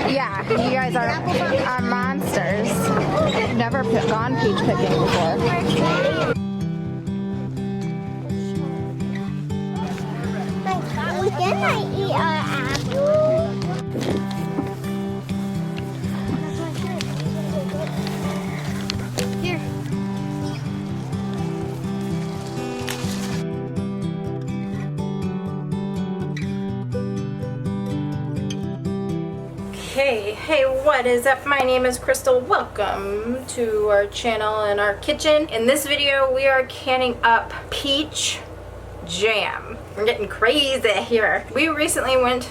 Yeah, you guys are monsters. Never gone peach picking before. Can I eat an apple? Here. Hey, what is up? My name is Crystal. Welcome to our channel and our kitchen. In this video, we are canning up peach jam. We're getting crazy here. We recently went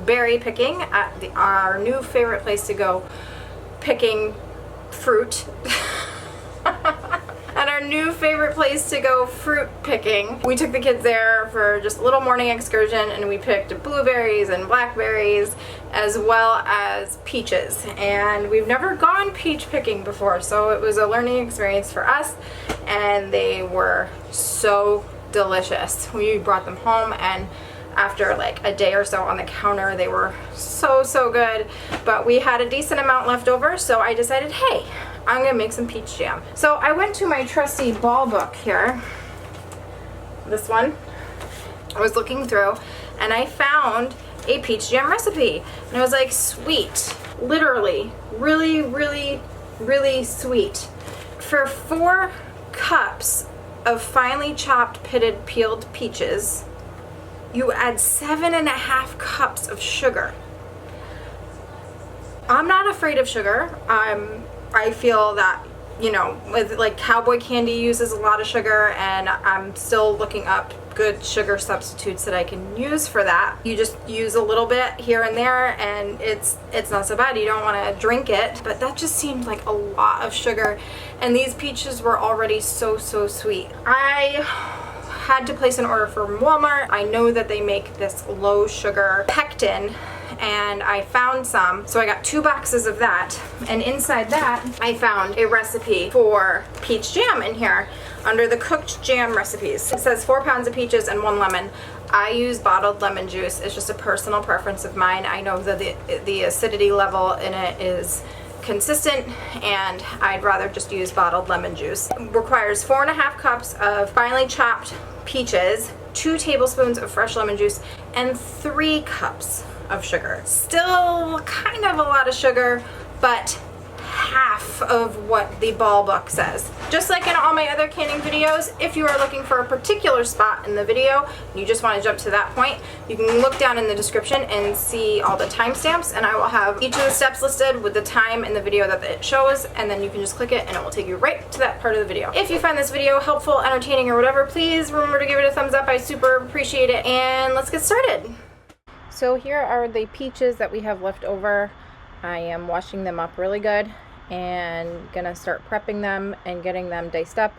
berry picking at our new favorite place to go picking fruit. At our new favorite place to go fruit picking. We took the kids there for just a little morning excursion and we picked blueberries and blackberries as well as peaches. And we've never gone peach picking before, so it was a learning experience for us and they were so delicious. We brought them home and after like a day or so on the counter they were so good, but we had a decent amount left over, so I decided, hey, I'm gonna make some peach jam. So I went to my trusty ball book here, this one. I was looking through and I found a peach jam recipe and I was like, sweet, literally really sweet. For 4 cups of finely chopped pitted peeled peaches, you add 7.5 cups of sugar. I'm not afraid of sugar. I feel that, you know, with like cowboy candy uses a lot of sugar, and I'm still looking up good sugar substitutes that I can use for that. You just use a little bit here and there and it's not so bad. You don't want to drink it, but that just seemed like a lot of sugar, and these peaches were already so sweet. I had to place an order from Walmart. I know that they make this low sugar pectin and I found some, so I got 2 boxes of that, and inside that I found a recipe for peach jam in here under the cooked jam recipes. It says 4 pounds of peaches and 1 lemon. I use bottled lemon juice. It's just a personal preference of mine. I know that the acidity level in it is consistent and I'd rather just use bottled lemon juice. It requires 4.5 cups of finely chopped peaches, 2 tablespoons of fresh lemon juice, and 3 cups of sugar. Still kind of a lot of sugar, but half of what the ball book says. Just like in all my other canning videos, if you are looking for a particular spot in the video and you just want to jump to that point, you can look down in the description and see all the timestamps, and I will have each of the steps listed with the time in the video that it shows, and then you can just click it and it will take you right to that part of the video. If you find this video helpful, entertaining, or whatever, please remember to give it a thumbs up. I super appreciate it, and let's get started. So here are the peaches that we have left over. I am washing them up really good and gonna start prepping them and getting them diced up.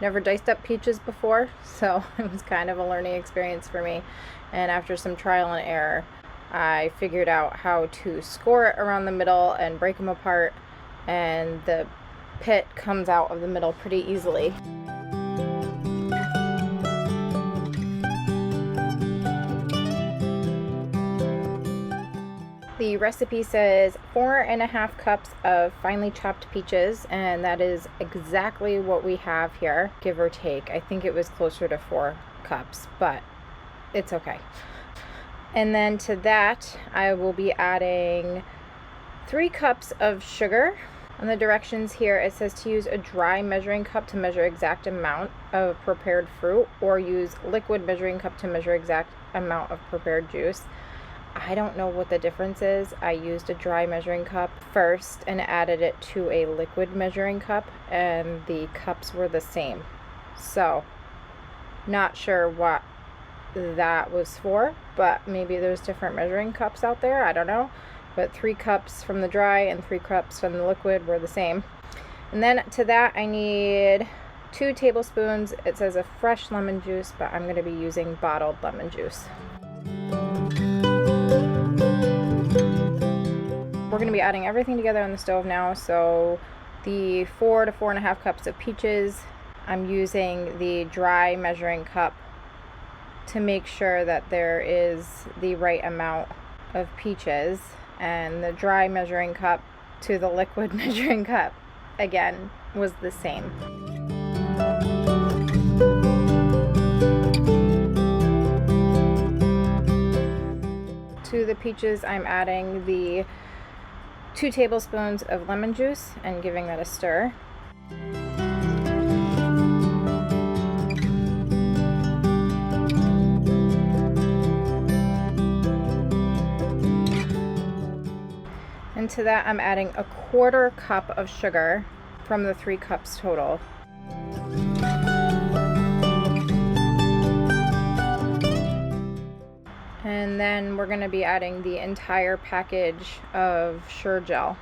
Never diced up peaches before, so it was kind of a learning experience for me, and after some trial and error I figured out how to score it around the middle and break them apart, and the pit comes out of the middle pretty easily. The recipe says 4.5 cups of finely chopped peaches, and that is exactly what we have here, give or take. I think it was closer to 4 cups, but it's okay. And then to that I will be adding 3 cups of sugar. On the directions here it says to use a dry measuring cup to measure exact amount of prepared fruit, or use liquid measuring cup to measure exact amount of prepared juice. I don't know what the difference is. I used a dry measuring cup first and added it to a liquid measuring cup, and the cups were the same. So, not sure what that was for, but maybe there's different measuring cups out there. I don't know. But 3 cups from the dry and 3 cups from the liquid were the same. And then to that I need 2 tablespoons. It says of fresh lemon juice, but I'm going to be using bottled lemon juice. We're going to be adding everything together on the stove now. So the 4 to 4.5 cups of peaches, I'm using the dry measuring cup to make sure that there is the right amount of peaches. and the dry measuring cup to the liquid measuring cup, again, was the same. To the peaches, I'm adding the 2 tablespoons of lemon juice and giving that a stir. And to that, I'm adding a 1/4 cup of sugar from the 3 cups total. And then we're going to be adding the entire package of SureJell.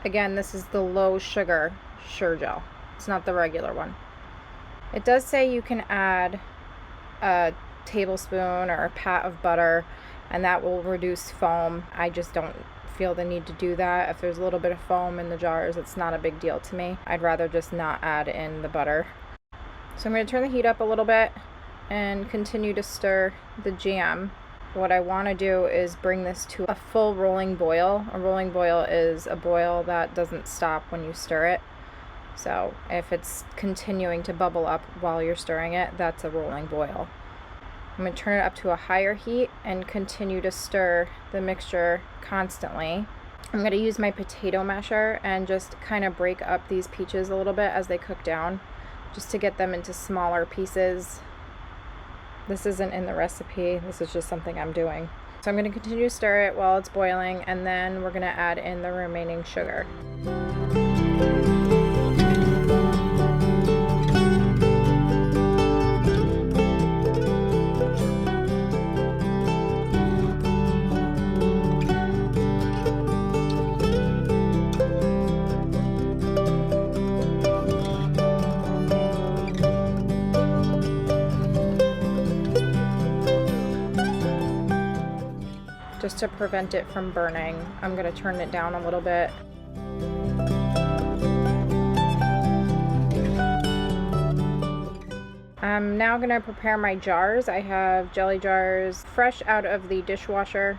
Again, this is the low sugar SureJell. It's not the regular one. It does say you can add a tablespoon or a pat of butter, and that will reduce foam. I just don't feel the need to do that. If there's a little bit of foam in the jars, it's not a big deal to me. I'd rather just not add in the butter. So I'm going to turn the heat up a little bit and continue to stir the jam. What I want to do is bring this to a full rolling boil. A rolling boil is a boil that doesn't stop when you stir it. So if it's continuing to bubble up while you're stirring it, that's a rolling boil. I'm going to turn it up to a higher heat and continue to stir the mixture constantly. I'm going to use my potato masher and just kind of break up these peaches a little bit as they cook down, just to get them into smaller pieces. This isn't in the recipe, this is just something I'm doing. So I'm going to continue to stir it while it's boiling, and then we're going to add in the remaining sugar. Just to prevent it from burning, I'm going to turn it down a little bit. I'm now going to prepare my jars. I have jelly jars fresh out of the dishwasher.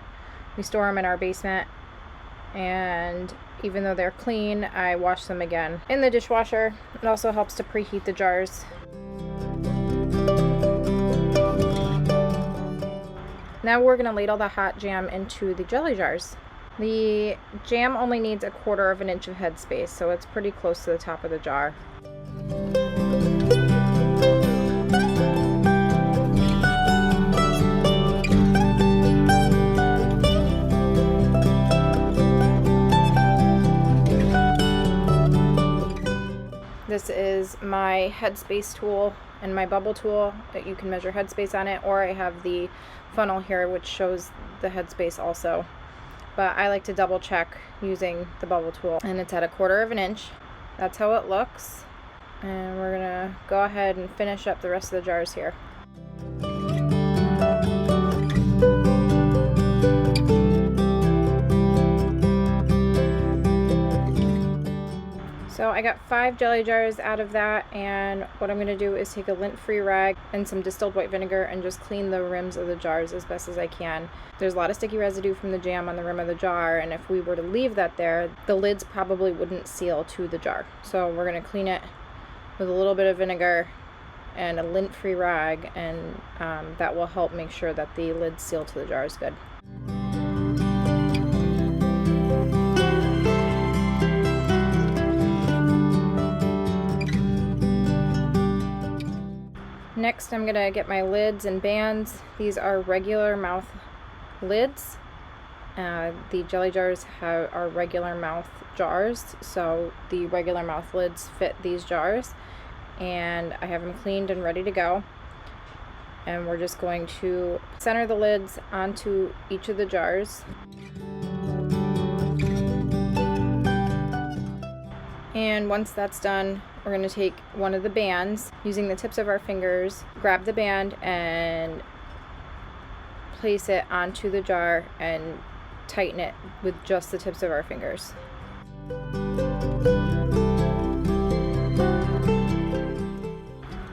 We store them in our basement, and even though they're clean, I wash them again in the dishwasher. It also helps to preheat the jars. Now we're going to ladle the hot jam into the jelly jars. The jam only needs 1/4 inch of headspace, so it's pretty close to the top of the jar. This is my headspace tool and my bubble tool that you can measure headspace on it, or I have the funnel here which shows the headspace also, but I like to double check using the bubble tool, and it's at 1/4 inch. That's how it looks, and we're gonna go ahead and finish up the rest of the jars here. So I got 5 jelly jars out of that, and what I'm going to do is take a lint-free rag and some distilled white vinegar and just clean the rims of the jars as best as I can. There's a lot of sticky residue from the jam on the rim of the jar, and if we were to leave that there, the lids probably wouldn't seal to the jar. So we're going to clean it with a little bit of vinegar and a lint-free rag, and that will help make sure that the lids seal to the jars good. Next, I'm gonna get my lids and bands. These are regular mouth lids. The jelly jars are regular mouth jars, so the regular mouth lids fit these jars, and I have them cleaned and ready to go. And we're just going to center the lids onto each of the jars. And once that's done, we're going to take one of the bands, using the tips of our fingers, grab the band and place it onto the jar and tighten it with just the tips of our fingers.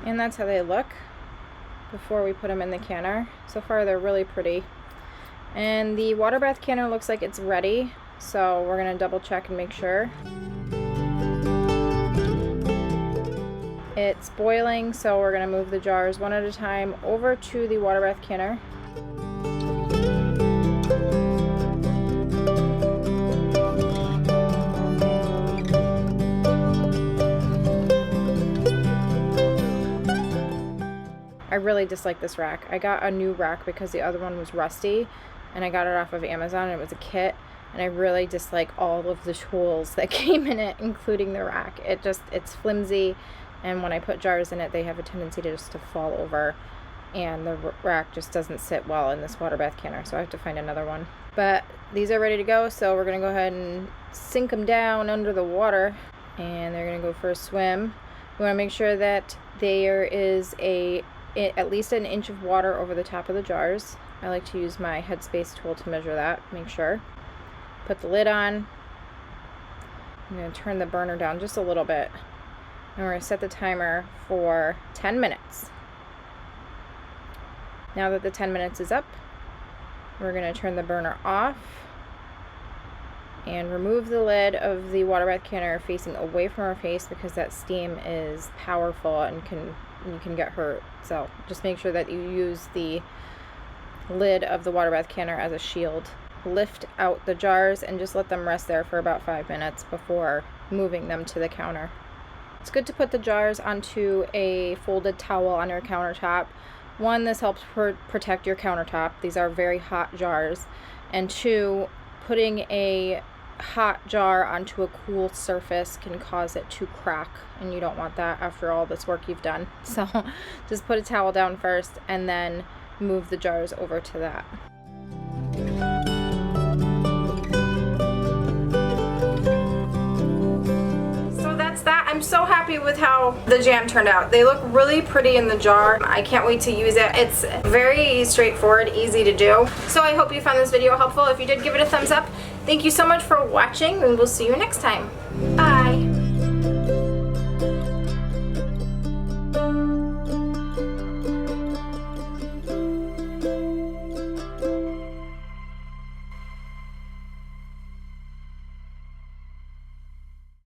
And that's how they look before we put them in the canner. So far they're really pretty. And the water bath canner looks like it's ready, so we're gonna double check and make sure. It's boiling, so we're gonna move the jars one at a time over to the water bath canner. I really dislike this rack. I got a new rack because the other one was rusty, and I got it off of Amazon, and it was a kit, and I really dislike all of the tools that came in it, including the rack. It's flimsy, and when I put jars in it, they have a tendency to just to fall over, and the rack just doesn't sit well in this water bath canner, so I have to find another one. But these are ready to go, so we're gonna go ahead and sink them down under the water, and they're gonna go for a swim. We wanna make sure that there is at least an inch of water over the top of the jars. I like to use my Headspace tool to measure that, make sure. Put the lid on. I'm going to turn the burner down just a little bit. And we're going to set the timer for 10 minutes. Now that the 10 minutes is up, we're going to turn the burner off and remove the lid of the water bath canner facing away from our face, because that steam is powerful and you can get hurt. So just make sure that you use the lid of the water bath canner as a shield. Lift out the jars and just let them rest there for about 5 minutes before moving them to the counter. It's good to put the jars onto a folded towel on your countertop. One, this helps protect your countertop. These are very hot jars. And two, putting a hot jar onto a cool surface can cause it to crack, and you don't want that after all this work you've done. So just put a towel down first and then move the jars over to that. So that's that. I'm so happy with how the jam turned out. They look really pretty in the jar. I can't wait to use it. It's very straightforward, easy to do. So I hope you found this video helpful. If you did, give it a thumbs up. Thank you so much for watching, and we'll see you next time. Bye.